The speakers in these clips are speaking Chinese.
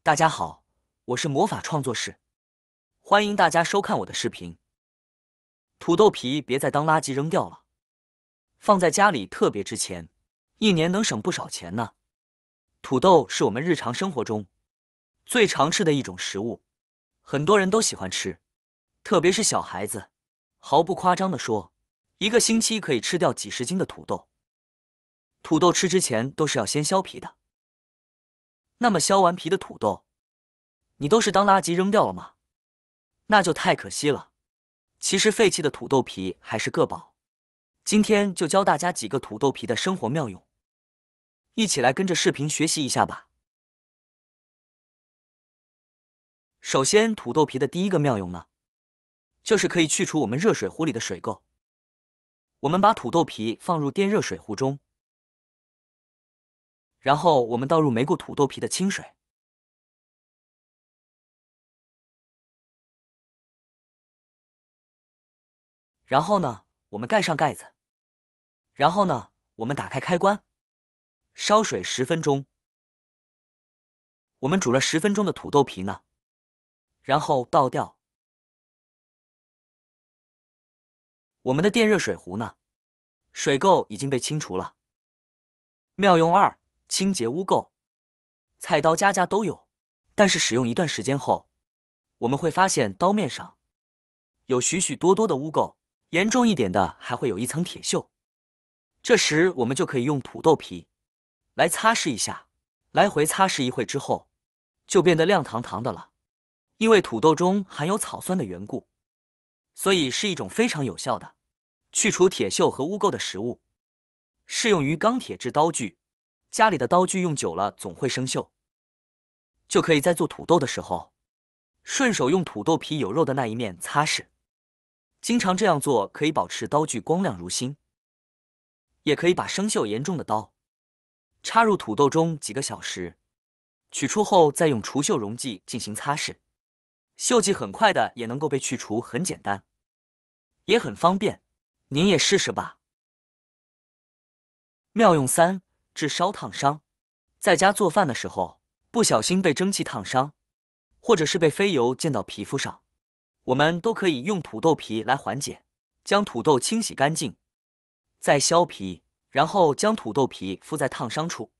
大家好，我是魔法创作室，欢迎大家收看我的视频。土豆皮别再当垃圾扔掉了，放在家里特别值钱，一年能省不少钱呢。土豆是我们日常生活中最常吃的一种食物，很多人都喜欢吃，特别是小孩子。毫不夸张地说，一个星期可以吃掉几十斤的土豆。土豆吃之前都是要先削皮的。那么削完皮的土豆，你都是当垃圾扔掉了吗？那就太可惜了。其实废弃的土豆皮还是个宝。今天就教大家几个土豆皮的生活妙用，一起来跟着视频学习一下吧。首先，土豆皮的第一个妙用呢，就是可以去除我们热水壶里的水垢。我们把土豆皮放入电热水壶中，然后我们倒入没过土豆皮的清水，然后呢，我们盖上盖子，然后呢，我们打开开关，烧水10分钟。我们煮了10分钟的土豆皮呢，然后倒掉。我们的电热水壶呢，水垢已经被清除了。妙用2：清洁污垢。菜刀家家都有，但是使用一段时间后，我们会发现刀面上有许许多多的污垢，严重一点的还会有一层铁锈。这时我们就可以用土豆皮来擦拭一下，来回擦拭一会之后，就变得亮堂堂的了。因为土豆中含有草酸的缘故，所以是一种非常有效的去除铁锈和污垢的食物，适用于钢铁制刀具。家里的刀具用久了总会生锈，就可以在做土豆的时候，顺手用土豆皮有肉的那一面擦拭。经常这样做可以保持刀具光亮如新，也可以把生锈严重的刀插入土豆中几个小时，取出后再用除锈溶剂进行擦拭，锈迹很快的也能够被去除，很简单，也很方便，您也试试吧。妙用3：治烧烫伤。在家做饭的时候，不小心被蒸汽烫伤，或者是被飞油溅到皮肤上，我们都可以用土豆皮来缓解。将土豆清洗干净，再削皮，然后将土豆皮敷在烫伤处，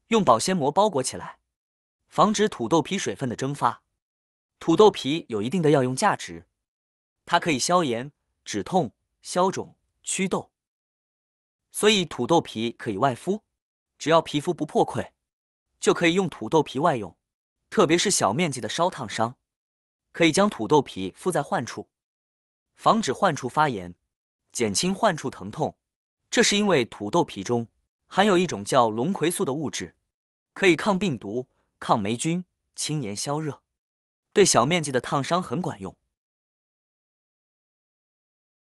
用保鲜膜包裹起来，防止土豆皮水分的蒸发。土豆皮有一定的药用价值，它可以消炎、止痛、消肿、祛痘，所以土豆皮可以外敷，只要皮肤不破溃，就可以用土豆皮外用。特别是小面积的烧烫伤，可以将土豆皮敷在患处，防止患处发炎，减轻患处疼痛。这是因为土豆皮中含有一种叫龙葵素的物质，可以抗病毒、抗霉菌、清炎消热，对小面积的烫伤很管用。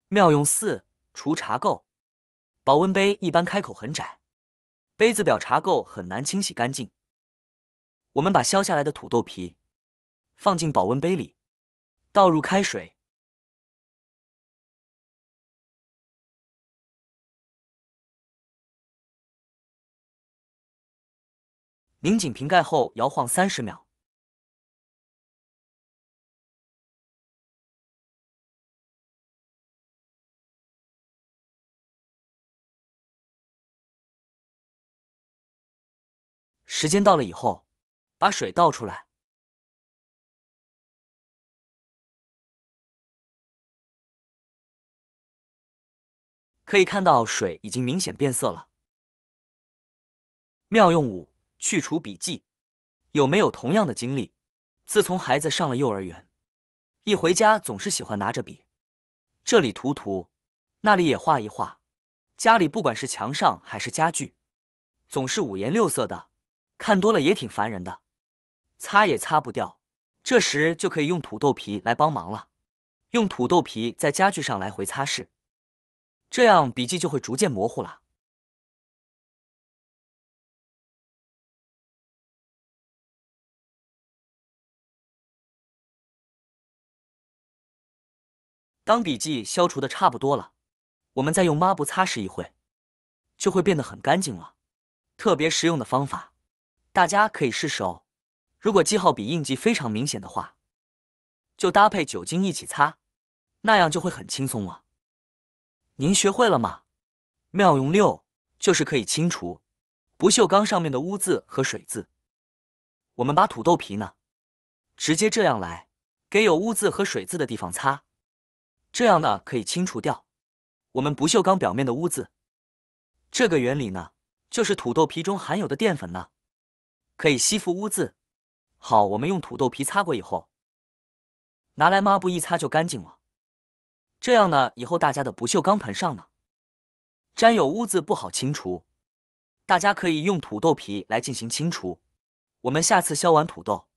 妙用4：除茶垢。保温杯一般开口很窄，杯子表茶垢很难清洗干净。我们把削下来的土豆皮放进保温杯里，倒入开水，拧紧瓶盖后摇晃30秒。时间到了以后，把水倒出来，可以看到水已经明显变色了。妙用5：去除笔记。有没有同样的经历？自从孩子上了幼儿园，一回家总是喜欢拿着笔，这里涂涂，那里也画一画，家里不管是墙上还是家具，总是五颜六色的，看多了也挺烦人的，擦也擦不掉。这时就可以用土豆皮来帮忙了。用土豆皮在家具上来回擦拭，这样笔记就会逐渐模糊了。当笔记消除的差不多了，我们再用抹布擦拭一会，就会变得很干净了。特别实用的方法，大家可以试试哦。如果记号笔印记非常明显的话，就搭配酒精一起擦，那样就会很轻松了。您学会了吗？妙用6就是可以清除不锈钢上面的污渍和水渍。我们把土豆皮呢，直接这样来，给有污渍和水渍的地方擦，这样呢可以清除掉我们不锈钢表面的污渍。这个原理呢，就是土豆皮中含有的淀粉呢，可以吸附污渍。好，我们用土豆皮擦过以后，拿来抹布一擦就干净了。这样呢，以后大家的不锈钢盆上呢，沾有污渍不好清除，大家可以用土豆皮来进行清除。我们下次削完土豆，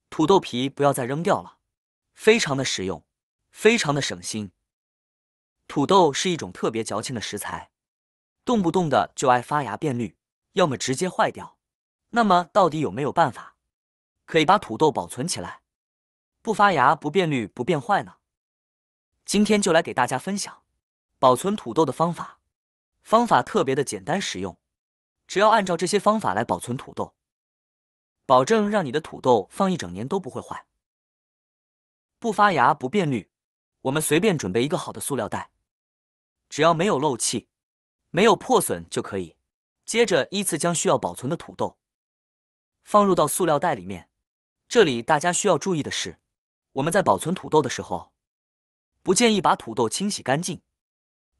土豆皮不要再扔掉了，非常的实用，非常的省心。土豆是一种特别矫情的食材，动不动的就爱发芽变绿，要么直接坏掉。那么到底有没有办法可以把土豆保存起来，不发芽、不变绿、不变坏呢？今天就来给大家分享保存土豆的方法。方法特别的简单实用，只要按照这些方法来保存土豆，保证让你的土豆放一整年都不会坏。不发芽、不变绿，我们随便准备一个好的塑料袋，只要没有漏气、没有破损就可以。接着依次将需要保存的土豆放入到塑料袋里面。这里大家需要注意的是，我们在保存土豆的时候，不建议把土豆清洗干净。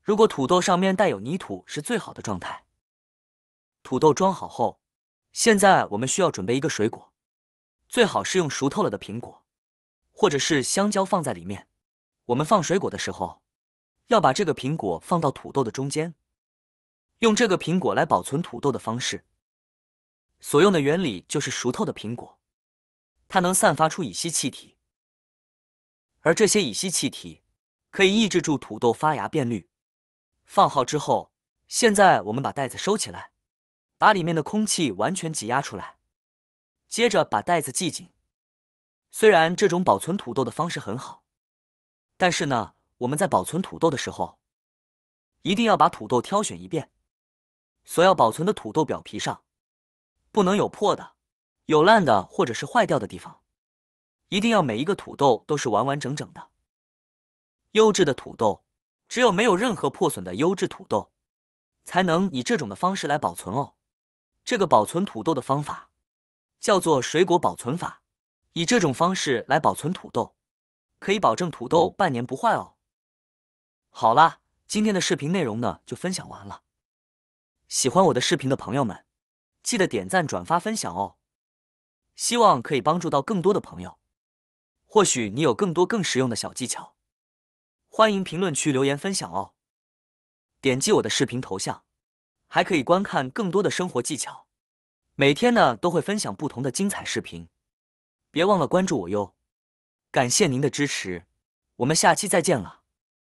如果土豆上面带有泥土是最好的状态。土豆装好后，现在我们需要准备一个水果，最好是用熟透了的苹果或者是香蕉放在里面。我们放水果的时候，要把这个苹果放到土豆的中间，用这个苹果来保存土豆的方式，所用的原理就是熟透的苹果，它能散发出乙烯气体，而这些乙烯气体可以抑制住土豆发芽变绿。放好之后，现在我们把袋子收起来，把里面的空气完全挤压出来，接着把袋子系紧。虽然这种保存土豆的方式很好，但是呢，我们在保存土豆的时候，一定要把土豆挑选一遍。所要保存的土豆表皮上，不能有破的、有烂的或者是坏掉的地方，一定要每一个土豆都是完完整整的。优质的土豆，只有没有任何破损的优质土豆，才能以这种的方式来保存哦。这个保存土豆的方法叫做水果保存法。以这种方式来保存土豆，可以保证土豆半年不坏哦。好啦，今天的视频内容呢就分享完了。喜欢我的视频的朋友们，记得点赞、转发、分享哦。希望可以帮助到更多的朋友。或许你有更多更实用的小技巧，欢迎评论区留言分享哦。点击我的视频头像，还可以观看更多的生活技巧。每天呢都会分享不同的精彩视频，别忘了关注我哟。感谢您的支持，我们下期再见了。